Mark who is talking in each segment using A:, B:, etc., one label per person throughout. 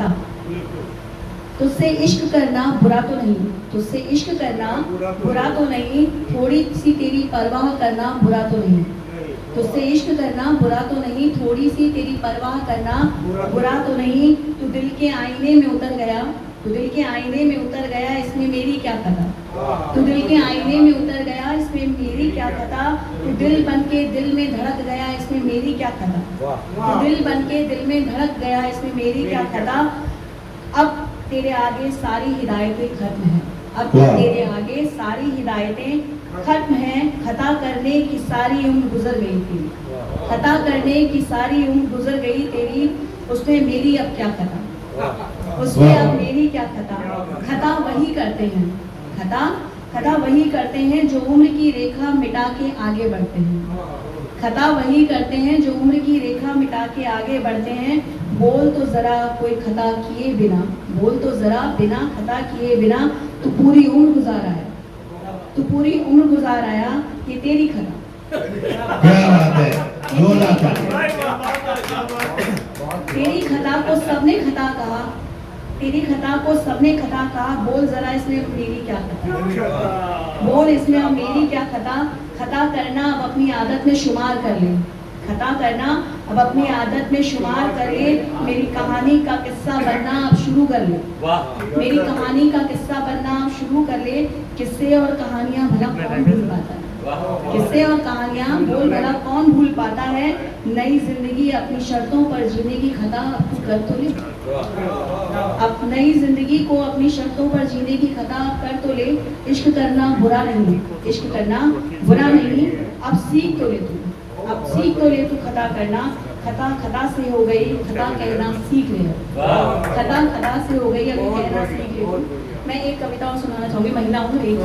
A: खता। तुझसे इश्क करना बुरा तो नहीं, तुझसे इश्क करना बुरा तो नहीं, थोड़ी सी तेरी परवाह करना बुरा तो नहीं। तुझसे इश्क करना बुरा तो नहीं, थोड़ी सी तेरी परवाह करना बुरा तो नहीं। तू दिल के आईने में उतर गया, तू दिल के आईने में उतर गया, इसमें मेरी क्या खता। तू दिल के आईने में उतर गया, इसमें मेरी क्या खता। तू दिल बन के दिल में धड़क गया, इसमें मेरी क्या खता। तू दिल बन के दिल में धड़क गया, इसमें मेरी क्या खता। अब तेरे आगे सारी हिदायतें खत्म हैं, अब तेरे आगे सारी हिदायतें खत्म हैं। खता करने की सारी उम्र गुजर गई तेरी, खता करने की सारी उम्र गुजर गई तेरी, उसमें मेरी अब क्या खता, उसमें अब मेरी क्या खता। खता वही करते हैं, खता वही करते हैं जो उम्र की रेखा मिटा के आगे बढ़ते हैं। खता वही करते हैं जो उम्र की रेखा मिटा के आगे बढ़ते हैं। बोल तो जरा कोई खता किए बिना, बोल तो जरा बिना खता किए बिना, तू पूरी उम्र गुजार आया, तू पूरी उम्र गुजार आया, ये तेरी खता।
B: क्या बात है,
A: तेरी खता को सबने खता कहा, तेरी खता को सबने खता कहा। बोल जरा इसमें मेरी क्या खता, बोल इसमें अब मेरी क्या खता। खता करना अब अपनी आदत में शुमार कर ले, खता करना अब अपनी आदत में शुमार कर ले। मेरी कहानी का किस्सा बनना अब शुरू कर ले, मेरी कहानी का किस्सा बनना अब शुरू कर ले। किस्से और कहानियां भला कौन भूल पाता है, किस्से और कहानियां बोल भला कौन भूल पाता है। नई जिंदगी अपनी शर्तों पर जीने की खता अब तू कर तो ले, अब नई जिंदगी को अपनी शर्तों पर जीने की खता अब कर तो ले। इश्क करना बुरा नहीं, इश्क करना बुरा नहीं, अब सीख तो ले तू, अब सीख तो ले तू खता करना। खता खता से हो गई, खता कहना सीख ले, खता खता से हो गई, अभी कहना सीख ले। मैं एक कविता और सुनाना चाहूंगी, महिला हूँ एक।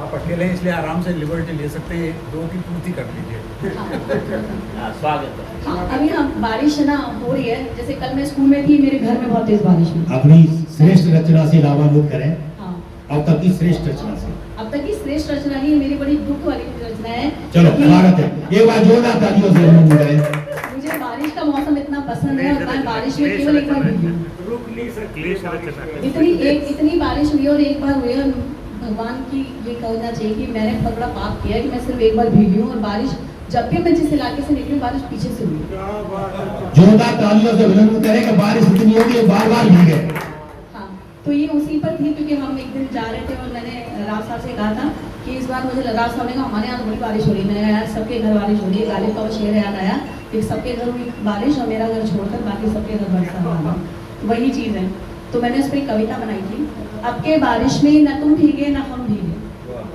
C: आप अकेले हैं इसलिए आराम से लिबर्टी ले सकते हैं, दो की पूर्ति कर लीजिए।
D: स्वागत है।
A: हाँ, अभी हम बारिश ना हो रही है, जैसे कल मैं स्कूल में थी, मेरे घर में बहुत तेज बारिश हुई।
B: अपनी श्रेष्ठ रचना से लाभान्वित करें।
A: हाँ,
B: अब तक की श्रेष्ठ रचना से,
A: अब तक की श्रेष्ठ रचना नहीं, मेरी बड़ी दुख वाली रचना है।
B: चलो स्वागत है, एक बार जोरदार तालियों से
A: मुझे बारिश का मौसम इतना पसंद है और मैं बारिश में केवल एक बार भीगी,
C: रुक नहीं सकते।
A: इतनी बारिश हुई और एक बार हुई, और भगवान की ये कहना चाहिए कि मैंने बहुत बड़ा पाप किया है कि मैं सिर्फ एक बार भीगी हूँ। और बारिश जब भी मैं जिस इलाके से निकली, बारिश पीछे से हुई।
B: जोरदार तालियों से अभिनंदन करें कि बारिश इतनी होगी बार बार भीगे।
A: हाँ, तो ये उसी पर थी, क्योंकि हम एक दिन जा रहे थे और मैंने राज साहब से कहा था कि इस बार मुझे राज साहब ने कहा हमारे यहाँ तो बड़ी बारिश हो रही है। मैंने कहा यार सबके घर बारिश हो रही है, गालिब का शेर याद आया कि सबके घर हुई बारिश और मेरा घर छोड़कर बाकी सबके घर बरसात, वही चीज़ है। तो मैंने उस पर एक कविता बनाई थी। अब के बारिश में न तुम भीगे न हम भीगे,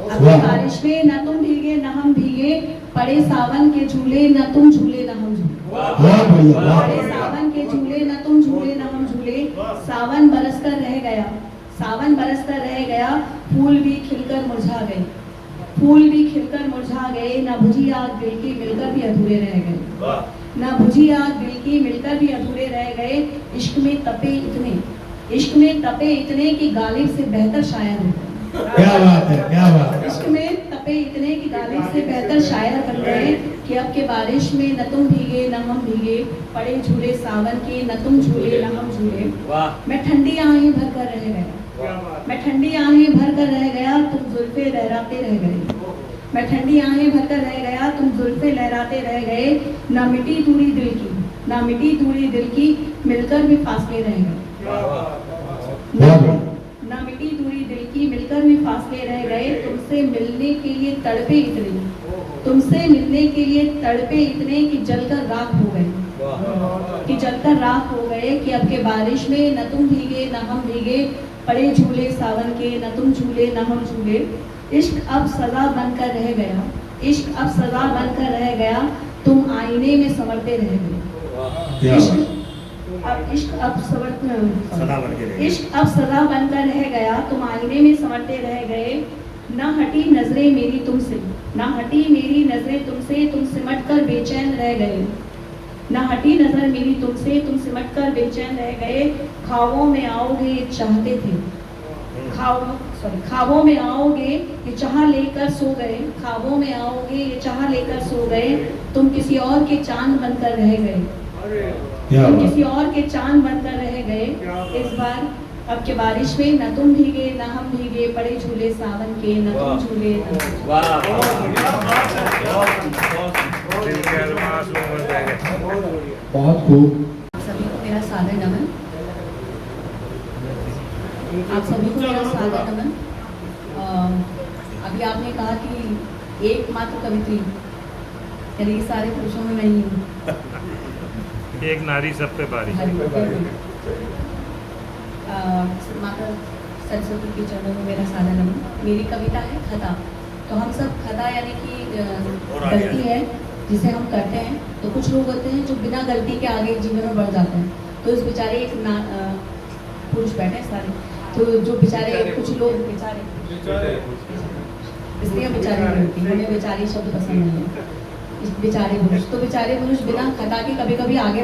A: अब के बारिश में न तुम भीगे न हम भीगे, पड़े सावन के झूले न तुम झूले न हम झूले, पड़े सावन के झूले न तुम झूले न हम झूले। सावन बरस कर रह गया, सावन बरस कर रह गया, फूल भी खिलकर मुरझा गए, फूल भी खिलकर मुरझा गए। न बुझी आग दिल की मिलकर भी अधूरे रह गए, न बुझी आग दिल की मिलकर भी अधूरे रह गए। इश्क में तपे इतने, इश्क में तपे इतने कि गालिब से बेहतर शायर होते।
B: क्या बात है, क्या बात है।
A: इश्क में तपे इतने कि गालिब से बेहतर शायर बन गए। कि अब के बारिश में न तुम भीगे न हम भीगे, पड़े झूले सावन के न तुम झूले न हम झूले। मैं ठंडी आहें भर कर रह गया, मैं ठंडी आहें भर कर रह गया, तुम जुल्फे लहराते रह गए, मैं ठंडी आहें भर कर रह गया, तुम जुल्फे लहराते रह गए। न मिटी दूरी दिल की, न मिटी दूरी दिल की, मिलकर भी फासले रह गए, न मिटी दूरी दिल की, मिलकर भी फासले रह गए। तुमसे मिलने के लिए तड़पे इतने, तुमसे मिलने के लिए तड़पे इतने कि जलकर राख हो गए, कि जलकर राख हो गए। कि अब के बारिश में न तुम भीगे न हम भीगे, पड़े झूले सावन के न तुम झूले न हम झूले। इश्क अब सजा बनकर रह गया, इश्क अब सजा बनकर रह गया, तुम आईने में संवरते रह गए। इश्क अब सदा बनकर रह गया, तुम आईने में संवरते रह गए। न हटी नजरें मेरी तुमसे, न हटी मेरी नजरें तुमसे, तुम सिमट कर बेचैन रह गए, न हटी नजर मेरी तुमसे, तुम सिमट कर बेचैन रह गए। ख्वाबों में आओगे ये चाहते थे, ख्वाबों में आओगे ये चाह लेकर सो गए, ख्वाबों में आओगे ये चाह लेकर सो गए। तुम किसी और के चांद बनकर रह गए,
B: क्या
A: तुम
B: बात।
A: किसी और के चांद बनकर रह गए इस बार अब के बारिश में न तुम भीगे न हम भीगे पड़े झूले सावन के न तुम
D: वाह।
A: झूले न हम झूले।
D: वाह
B: बहुत खूब।
A: आप सभी को मेरा सादर नमन। आप सभी को मेरा सादर नमन। अभी आपने कहा कि एकमात्र कवित्री यानी कि सारे पुरुषों में नहीं हूँ।
E: एक नारी सब पे भारी।
A: माता सरस्वती के चरणों में मेरा सादर नमन। मेरी कविता है खता। तो हम सब खता यानी कि गलती है जिसे हम करते हैं। तो कुछ लोग होते हैं जो बिना गलती के आगे जीवन में बढ़ जाते हैं। तो इस बेचारे एक पुरुष बैठे हैं सारे, तो जो बेचारे कुछ लोग बेचारे इसलिए बेचारे नहीं होती, हमें बेचारी शब्द पसंद नहीं है। इस बेचारे पुरुष, तो बेचारे पुरुष बिना खता के कभी कभी आगे